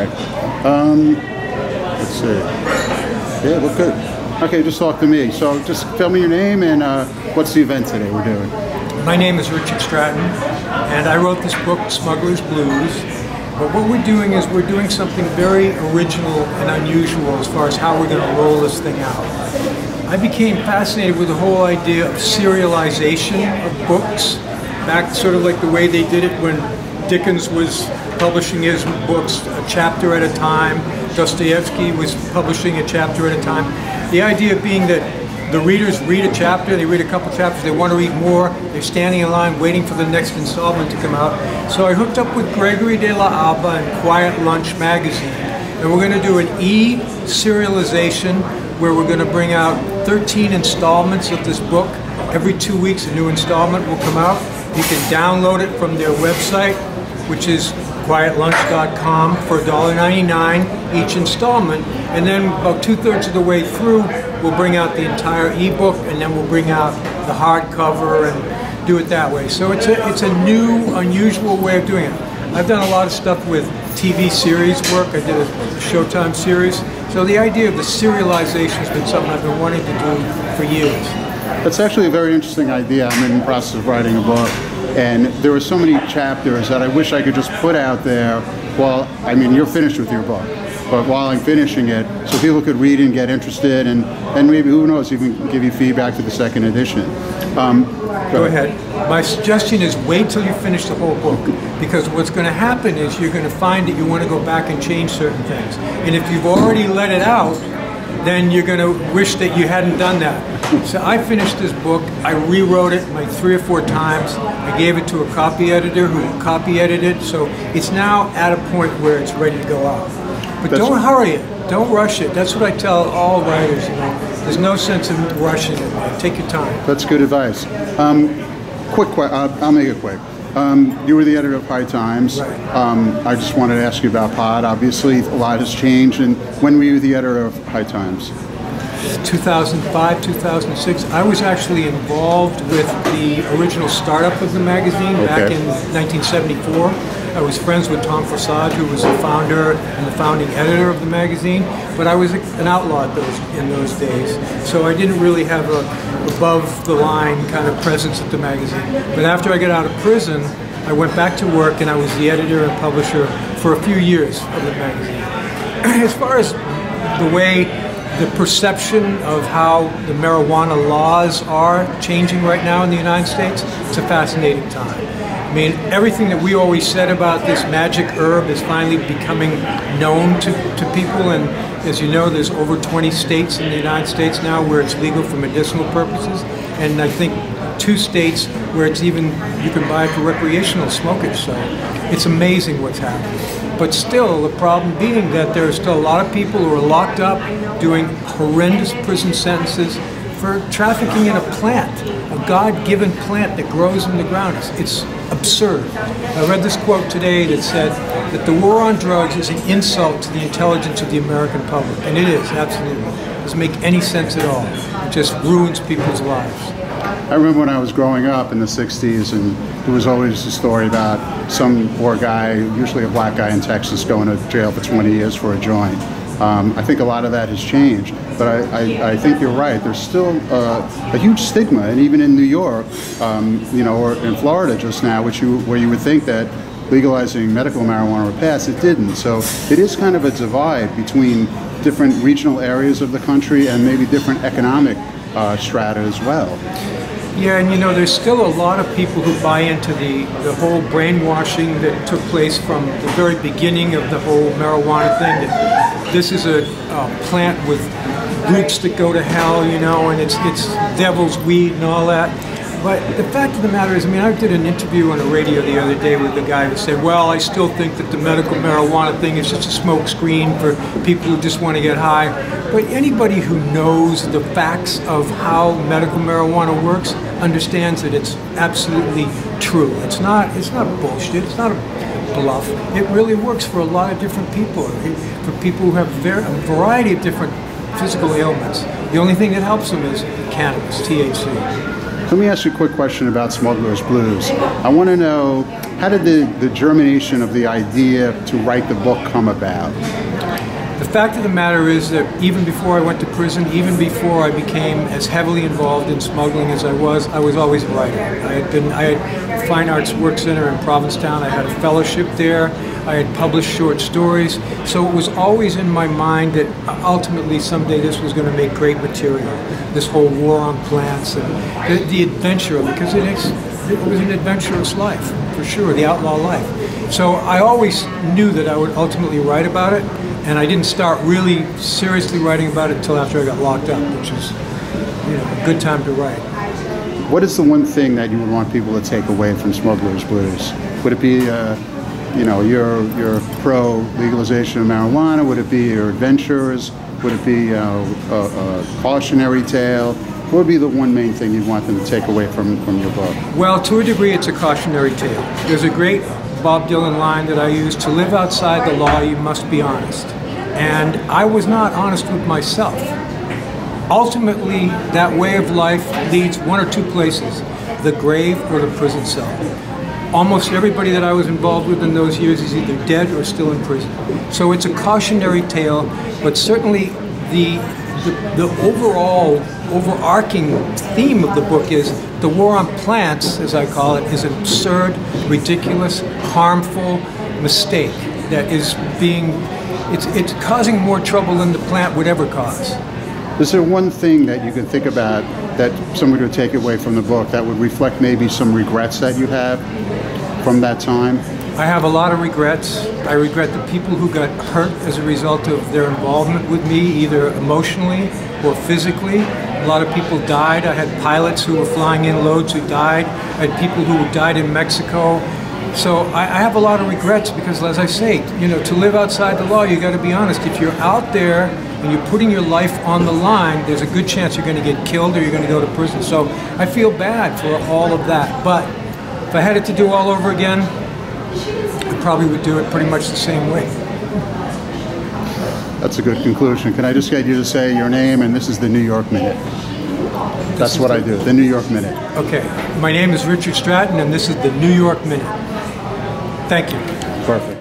right. Let's see. Yeah, look good. Okay, just talk to me. So just tell me your name and what's the event today we're doing. My name is Richard Stratton, and I wrote this book, Smuggler's Blues. But what we're doing is we're doing something very original and unusual as far as how we're going to roll this thing out. I became fascinated with the whole idea of serialization of books, back sort of like the way they did it when Dickens was publishing his books a chapter at a time. Dostoevsky was publishing a chapter at a time. The idea being that the readers read a chapter, they read a couple chapters, they want to read more, they're standing in line waiting for the next installment to come out. So I hooked up with Gregory de la Alba and Quiet Lunch magazine, and we're going to do an e-serialization where we're going to bring out 13 installments of this book. Every 2 weeks a new installment will come out. You can download it from their website, which is quietlunch.com for $1.99 each installment, and then about 2/3 of the way through we'll bring out the entire ebook, and then we'll bring out the hardcover and do it that way. So it's a new, unusual way of doing it. I've done a lot of stuff with TV series work. I did a Showtime series. So the idea of the serialization has been something I've been wanting to do for years. That's actually a very interesting idea. I'm in the process of writing a book, and there are so many chapters that I wish I could just put out there. Well, I mean, you're finished with your book, but while I'm finishing it, so people could read and get interested, and maybe, who knows, even give you feedback for the second edition. Go ahead. My suggestion is wait till you finish the whole book, because what's going to happen is you're going to find that you want to go back and change certain things. And if you've already let it out, then you're going to wish that you hadn't done that. So I finished this book, I rewrote it like 3 or 4 times, I gave it to a copy editor who copy edited it, so it's now at a point where it's ready to go out. But don't hurry it, don't rush it. That's what I tell all writers, you know. There's no sense in rushing it, man. Take your time. That's good advice. I'll make it quick. You were the editor of High Times. Right. I just wanted to ask you about Pod. Obviously, a lot has changed. And when were you the editor of High Times? 2005, 2006. I was actually involved with the original startup of the magazine back in 1974. I was friends with Tom Fassad, who was the founder and the founding editor of the magazine, but I was an outlaw in those days, so I didn't really have a above-the-line kind of presence at the magazine. But after I got out of prison, I went back to work, and I was the editor and publisher for a few years of the magazine. As far as the way the perception of how the marijuana laws are changing right now in the United States, it's a fascinating time. I mean, everything that we always said about this magic herb is finally becoming known to people, and as you know, there's over 20 states in the United States now where it's legal for medicinal purposes, and I think 2 states where it's even, you can buy it for recreational smokers, so it's amazing what's happening. But still, the problem being that there are still a lot of people who are locked up doing horrendous prison sentences for trafficking in a plant, a God-given plant that grows in the ground. It's absurd. I read this quote today that said that the war on drugs is an insult to the intelligence of the American public, and it is, absolutely. It doesn't make any sense at all. It just ruins people's lives. I remember when I was growing up in the 60s, and there was always a story about some poor guy, usually a black guy in Texas, going to jail for 20 years for a joint. I think a lot of that has changed, but I think you're right. There's still a huge stigma, and even in New York, you know, or in Florida just now, where you would think that legalizing medical marijuana would pass, it didn't. So it is kind of a divide between different regional areas of the country and maybe different economic strata as well. Yeah, and you know, there's still a lot of people who buy into the whole brainwashing that took place from the very beginning of the whole marijuana thing, that this is a plant with roots that go to hell, you know, and it's devil's weed and all that. But the fact of the matter is, I mean, I did an interview on the radio the other day with a guy who said, well, I still think that the medical marijuana thing is just a smoke screen for people who just want to get high. But anybody who knows the facts of how medical marijuana works understands that it's absolutely true. It's not bullshit. It's not a bluff. It really works for a lot of different people, for people who have a variety of different physical ailments. The only thing that helps them is cannabis, THC. Let me ask you a quick question about Smuggler's Blues. I want to know, how did the germination of the idea to write the book come about? The fact of the matter is that even before I went to prison, even before I became as heavily involved in smuggling as I was always a writer. I had Fine Arts Work Center in Provincetown. I had a fellowship there. I had published short stories. So it was always in my mind that ultimately someday this was going to make great material. This whole war on plants and the adventure of it, because it was an adventurous life, for sure, the outlaw life. So I always knew that I would ultimately write about it. And I didn't start really seriously writing about it until after I got locked up, which is, a good time to write. What is the one thing that you would want people to take away from Smuggler's Blues? Would it be, your pro-legalization of marijuana? Would it be your adventures? Would it be a cautionary tale? What would be the one main thing you'd want them to take away from your book? Well, to a degree, it's a cautionary tale. There's a great Bob Dylan line that I use: to live outside the law, you must be honest. And I was not honest with myself. Ultimately, that way of life leads one or two places: the grave or the prison cell. Almost everybody that I was involved with in those years is either dead or still in prison. So it's a cautionary tale, but certainly the overarching theme of the book is the war on plants, as I call it, is an absurd, ridiculous, harmful mistake that is it's causing more trouble than the plant would ever cause. Is there one thing that you can think about that somebody would take away from the book that would reflect maybe some regrets that you have from that time? I have a lot of regrets. I regret the people who got hurt as a result of their involvement with me, either emotionally or physically. A lot of people died. I had pilots who were flying in loads who died. I had people who died in Mexico. So I have a lot of regrets because, as I say, to live outside the law, you got to be honest. If you're out there and you're putting your life on the line, there's a good chance you're going to get killed or you're going to go to prison. So I feel bad for all of that. But if I had it to do all over again, I probably would do it pretty much the same way. That's a good conclusion. Can I just get you to say your name, and this is the New York Minute? That's what I do, the New York Minute. Okay. My name is Richard Stratton, and this is the New York Minute. Thank you. Perfect.